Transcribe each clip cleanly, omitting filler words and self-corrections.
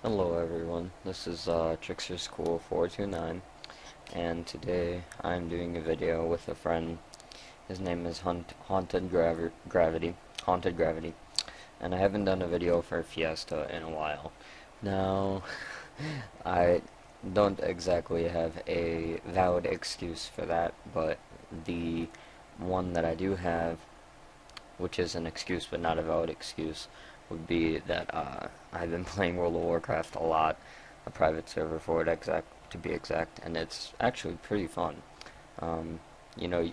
Hello everyone, this is Trickster School 429, and today I'm doing a video with a friend. His name is Haunted Gravity, and I haven't done a video for Fiesta in a while. Now, I don't exactly have a valid excuse for that, but the one that I do have, which is an excuse but not a valid excuse, would be that I've been playing World of Warcraft a lot, a private server for it to be exact, and it's actually pretty fun. Um, you know,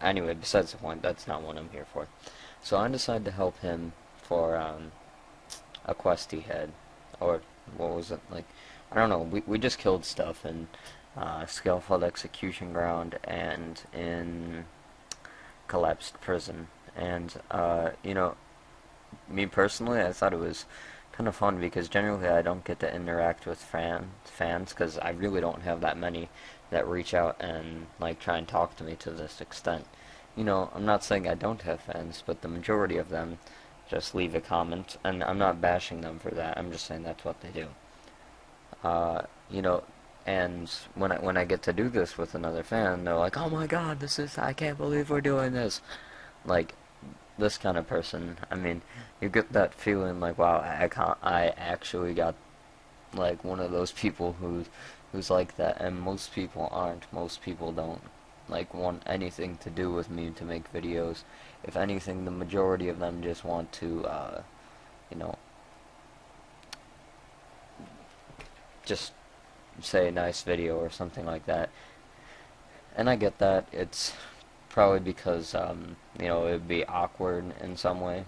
anyway, besides the point, that's not what I'm here for. So I decided to help him for a quest he had, or what was it, like, I don't know, we just killed stuff in Scalefold Execution Ground and in Collapsed Prison, and me personally, I thought it was kind of fun because generally I don't get to interact with fans because I really don't have that many that reach out and like try and talk to me to this extent. I'm not saying I don't have fans, but the majority of them just leave a comment, and I'm not bashing them for that. I'm just saying that's what they do. Uh, you know, and when I get to do this with another fan, they're like, "Oh my God, I can't believe we're doing this." Like, this kind of person. I mean, you get that feeling like, wow, I actually got like one of those people who's like that, and most people aren't. Most people don't like want anything to do with me to make videos. If anything, the majority of them just want to, you know, just say a nice video or something like that. And I get that. It's probably because, it would be awkward in some way.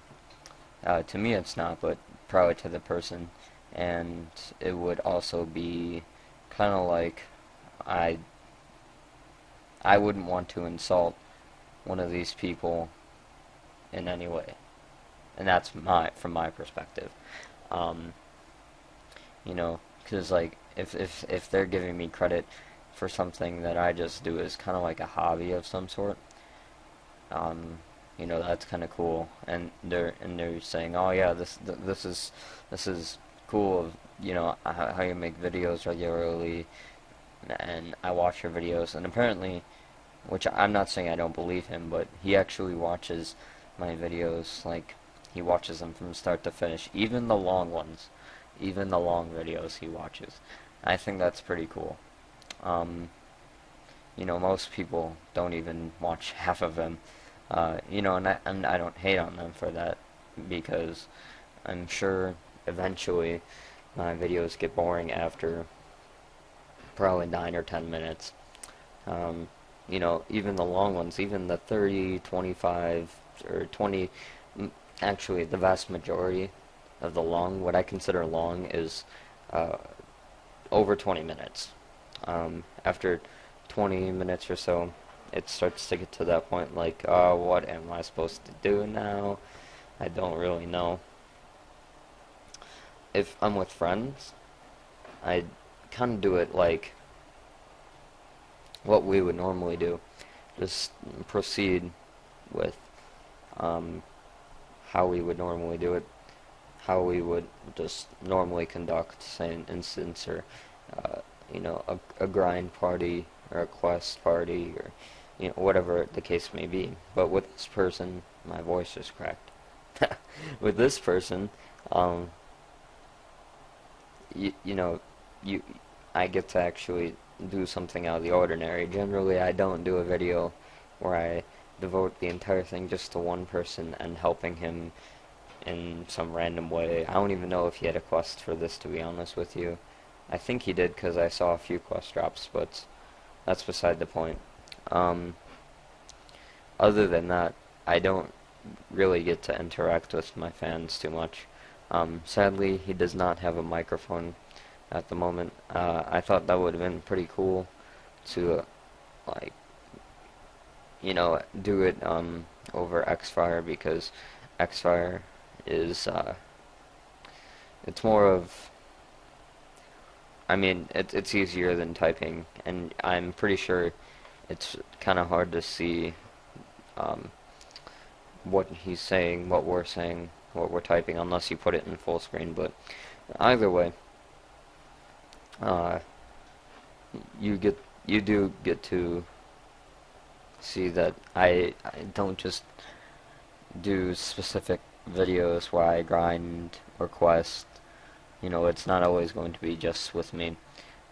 To me, it's not, but probably to the person. And it would also be kind of like I I wouldn't want to insult one of these people in any way, and that's from my perspective. Um, because like if they're giving me credit for something that I just do as kind of like a hobby of some sort, um, that's kind of cool, and they're saying, oh yeah, this is cool of how you make videos regularly, and I watch your videos, and apparently, which I'm not saying I don't believe him, but he actually watches my videos, like he watches them from start to finish, even the long ones, even the long videos he watches. I think that's pretty cool. Um, most people don't even watch half of them. And I don't hate on them for that because I'm sure eventually my videos get boring after probably 9 or 10 minutes. Um, even the long ones, even the 30, 25, or 20, actually the vast majority of the long, what I consider long, is uh, over 20 minutes. After 20 minutes or so, it starts to get to that point like, oh, what am I supposed to do now? I don't really know. If I'm with friends, I kind of do it like what we would normally do. Just proceed with um, how we would normally do it, how we would just normally conduct, say, an instance, or a grind party or a quest party, or whatever the case may be. But with this person, my voice is cracked. With this person, um, you, you know, you I get to actually do something out of the ordinary. Generally, I don't do a video where I devote the entire thing just to one person and helping him in some random way. I don't even know if he had a quest for this, to be honest with you. I think he did because I saw a few quest drops, but that's beside the point. Um, Other than that, I don't really get to interact with my fans too much. Sadly, he does not have a microphone at the moment. I thought that would have been pretty cool to, like, do it over xfire, because xfire is, it's more of, I mean, it's easier than typing, and I'm pretty sure it's kind of hard to see um, what he's saying, what we're saying, what we're typing, unless you put it in full screen. But Either way, uh, you do get to see that I don't just do specific videos where I grind or quest. You know, it's not always going to be just with me.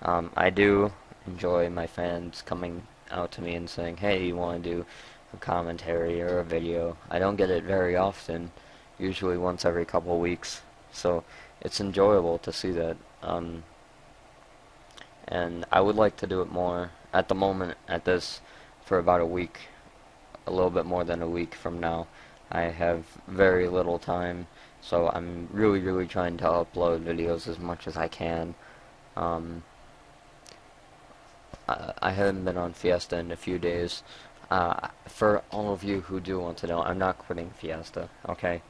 I do enjoy my fans coming out to me and saying, hey, you want to do a commentary or a video. I don't get it very often, usually once every couple of weeks, so it's enjoyable to see that. And I would like to do it more. At the moment, at this, for about a week, a little bit more than a week from now, I have very little time, so I'm really trying to upload videos as much as I can. Um, I haven't been on Fiesta in a few days. For all of you who do want to know, I'm not quitting Fiesta, okay?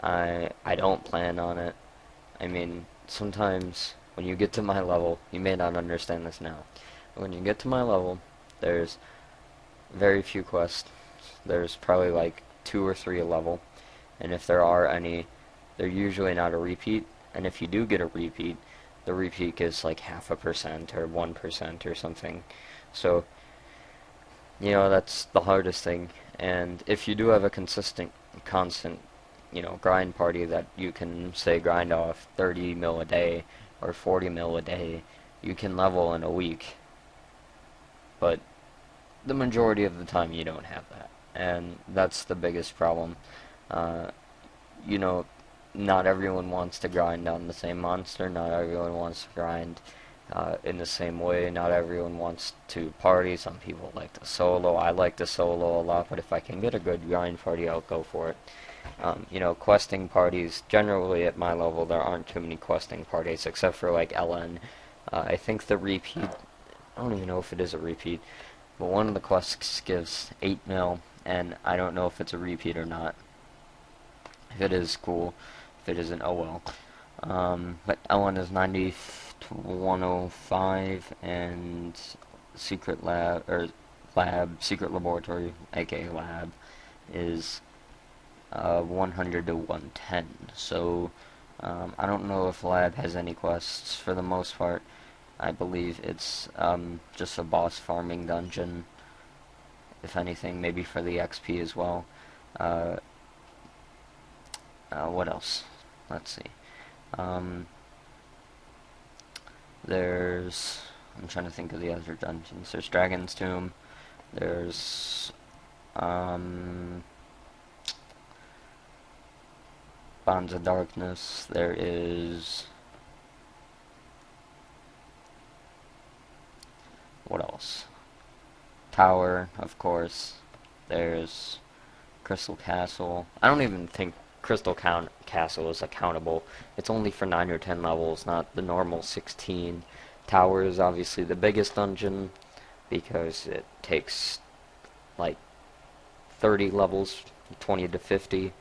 I don't plan on it. I mean, sometimes when you get to my level, you may not understand this now. When you get to my level, there's very few quests. There's probably like 2 or 3 a level, and if there are any, they're usually not a repeat, and if you do get a repeat, the repeat is like 0.5% or 1% or something. So, you know, that's the hardest thing. And if you do have a constant, you know, grind party that you can, say, grind off 30 mil a day or 40 mil a day, you can level in a week. But the majority of the time you don't have that. And that's the biggest problem. You know, not everyone wants to grind on the same monster, not everyone wants to grind in the same way, not everyone wants to party. Some people like to solo. I like to solo a lot, but if I can get a good grind party, I'll go for it. You know, questing parties, generally at my level, there aren't too many questing parties, except for like LN. I think the repeat, I don't even know if it is a repeat, but one of the quests gives 8 mil, and I don't know if it's a repeat or not. If it is, cool. If it isn't, oh well. But L1 is 9105, and secret lab, or secret laboratory, aka lab, is 100 to 110. So, I don't know if lab has any quests. For the most part, I believe it's just a boss farming dungeon. If anything, maybe for the XP as well. What else? Let's see. There's... I'm trying to think of the other dungeons. There's Dragon's Tomb. There's... Bonds of Darkness. There is... What else? Tower, of course. There's Crystal Castle. I don't even think Crystal Castle is accountable. It's only for 9 or 10 levels, not the normal 16. Tower is obviously the biggest dungeon because it takes like 30 levels, 20 to 50.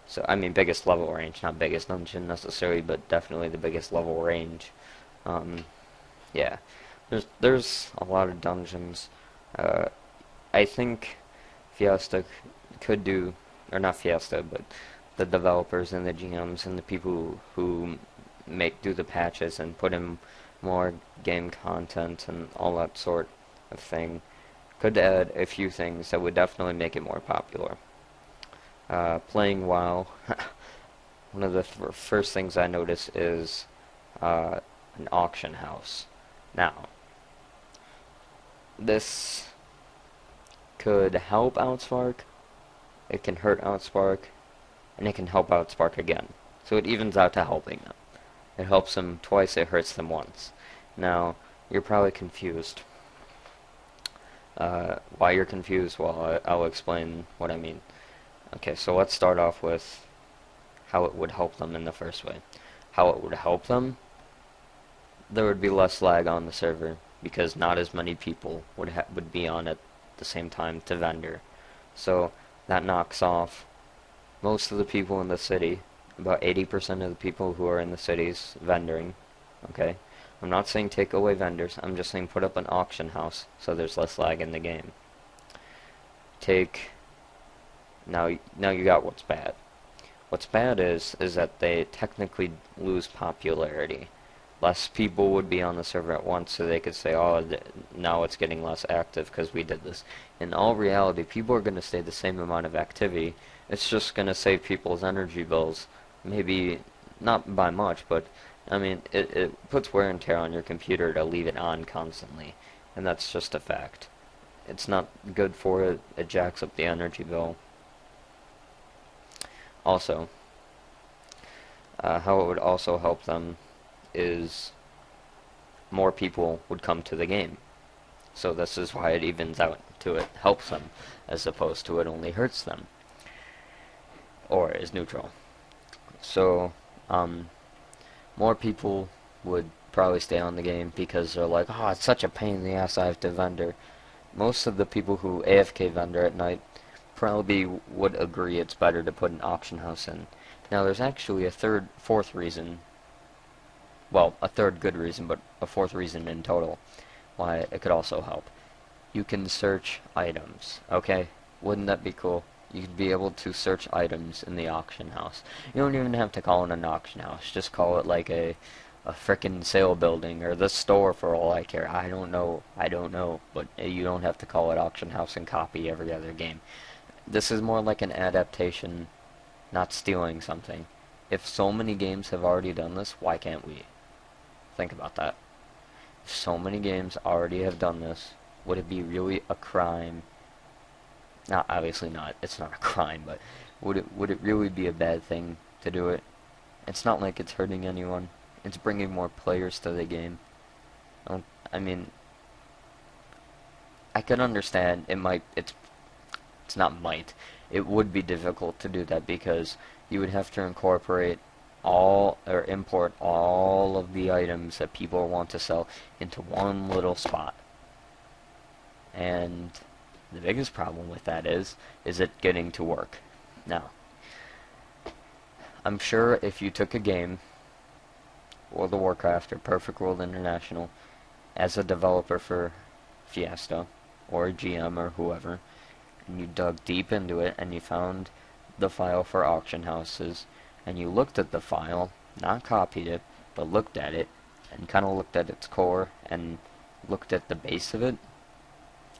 So, I mean, biggest level range, not biggest dungeon necessarily, but definitely the biggest level range. Yeah, there's a lot of dungeons. I think Fiesta could do, or not Fiesta, but the developers and the GMs and the people who do the patches and put in more game content and all that sort of thing could add a few things that would definitely make it more popular. Playing WoW, one of the first things I notice is an auction house. Now, this could help Outspark, it can hurt Outspark, and it can help Outspark again. So it evens out to helping them. It helps them twice, it hurts them once. Now, you're probably confused. Why you're confused? Well, I'll explain what I mean. Okay, so let's start off with how it would help them in the first way. How it would help them? There would be less lag on the server, because not as many people would be on at the same time to vendor. So that knocks off most of the people in the city, about 80% of the people who are in the cities vendoring. Okay, I'm not saying take away vendors, I'm just saying put up an auction house so there's less lag in the game. Now you got what's bad. What's bad is that they technically lose popularity. Less people would be on the server at once, so they could say, oh, now it's getting less active because we did this. In all reality, people are going to stay the same amount of activity. It's just going to save people's energy bills. Maybe not by much, but I mean, it puts wear and tear on your computer to leave it on constantly, and that's just a fact. It's not good for it. It jacks up the energy bill. Also, how it would also help them is more people would come to the game. So this is why it evens out to it helps them, as opposed to it only hurts them, or is neutral. So, more people would probably stay on the game because they're like, oh, it's such a pain in the ass I have to vendor. Most of the people who AFK vendor at night probably would agree it's better to put an auction house in. Now there's actually a fourth reason, well, a third good reason, but a fourth reason in total why it could also help. You can search items, okay? Wouldn't that be cool? You could be able to search items in the auction house. You don't even have to call it an auction house. Just call it like a frickin' sale building or the store for all I care. I don't know, but you don't have to call it auction house and copy every other game. This is more like an adaptation, not stealing something. If so many games have already done this, why can't we? Think about that. If so many games already have done this, would it be really a crime? Now, obviously not. It's not a crime, but would it really be a bad thing to do it? It's not like it's hurting anyone. It's bringing more players to the game. I mean, I could understand it's not might. It would be difficult to do that because you would have to incorporate all or import all of the items that people want to sell into one little spot. And the biggest problem with that is it getting to work. Now, I'm sure if you took a game, World of Warcraft or Perfect World International, as a developer for Fiesta or GM or whoever, and you dug deep into it and you found the file for auction houses and you looked at the file, not copied it, but looked at it and kind of looked at its core and looked at the base of it,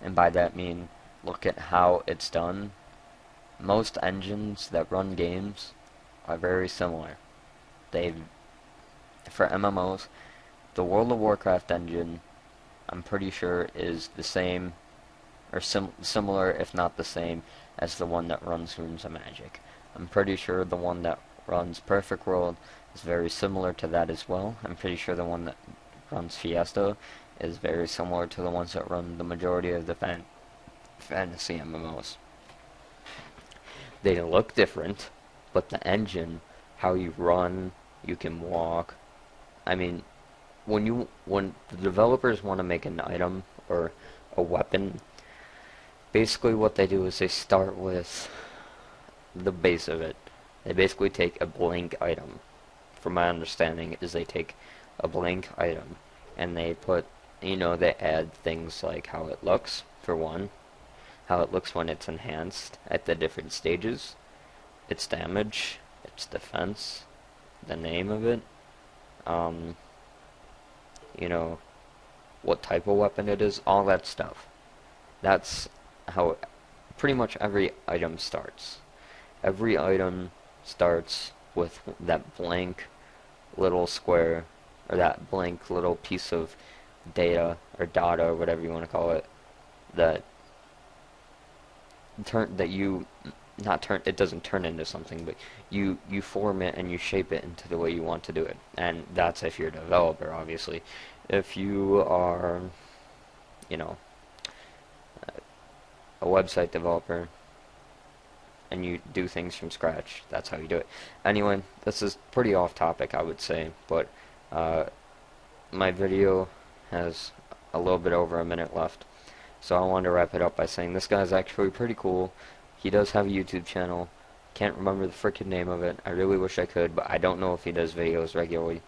and by that mean look at how it's done. Most engines that run games are very similar. For MMOs, the World of Warcraft engine, I'm pretty sure, is the same or similar, if not the same, as the one that runs Runes of Magic. I'm pretty sure the one that runs Perfect World is very similar to that as well. I'm pretty sure the one that runs Fiesta is very similar to the ones that run the majority of the fantasy MMOs. They look different, but the engine, how you run, you can walk. I mean, when the developers want to make an item or a weapon, basically what they do is they start with the base of it. They basically take a blank item. From my understanding, is they take a blank item and they put, they add things like how it looks, for one, how it looks when it's enhanced at the different stages, its damage, its defense, the name of it, what type of weapon it is, all that stuff. That's how pretty much every item starts. Every item starts with that blank little square, or that blank little piece of data, or or whatever you want to call it, that it doesn't turn into something, but you form it and you shape it into the way you want to do it. And that's if you're a developer, obviously. If you are, a website developer and you do things from scratch, that's how you do it. Anyway, this is pretty off topic, I would say, but my video has a little bit over a minute left, so I wanted to wrap it up by saying this guy's actually pretty cool. He does have a YouTube channel. Can't remember the freaking name of it. I really wish I could, but I don't know if he does videos regularly.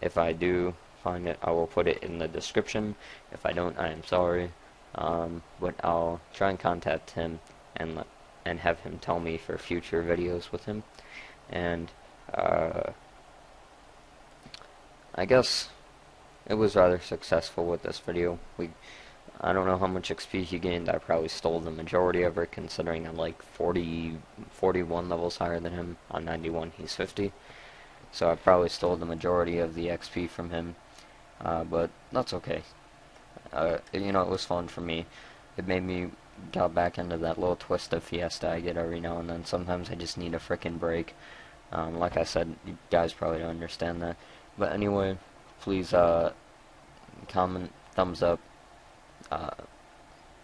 If I do find it, I will put it in the description. If I don't, I am sorry. But I'll try and contact him and have him tell me for future videos with him. and I guess it was rather successful with this video. I don't know how much XP he gained. I probably stole the majority of it, considering I'm like 41 levels higher than him. On 91, he's 50. So I probably stole the majority of the XP from him. But that's okay. You know, it was fun for me. It made me got back into that little twist of Fiesta I get every now and then. Sometimes I just need a frickin' break. Like I said, you guys probably don't understand that. But anyway, please comment, thumbs up,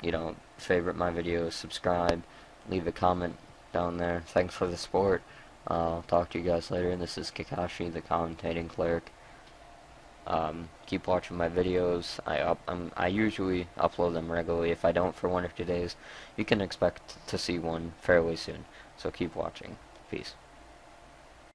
you know, favorite my videos, subscribe, leave a comment down there. Thanks for the support. I'll talk to you guys later. This is Kakashi, the commentating cleric. Keep watching my videos. I usually upload them regularly. If I don't for 1 or 2 days, you can expect to see one fairly soon. So keep watching. Peace.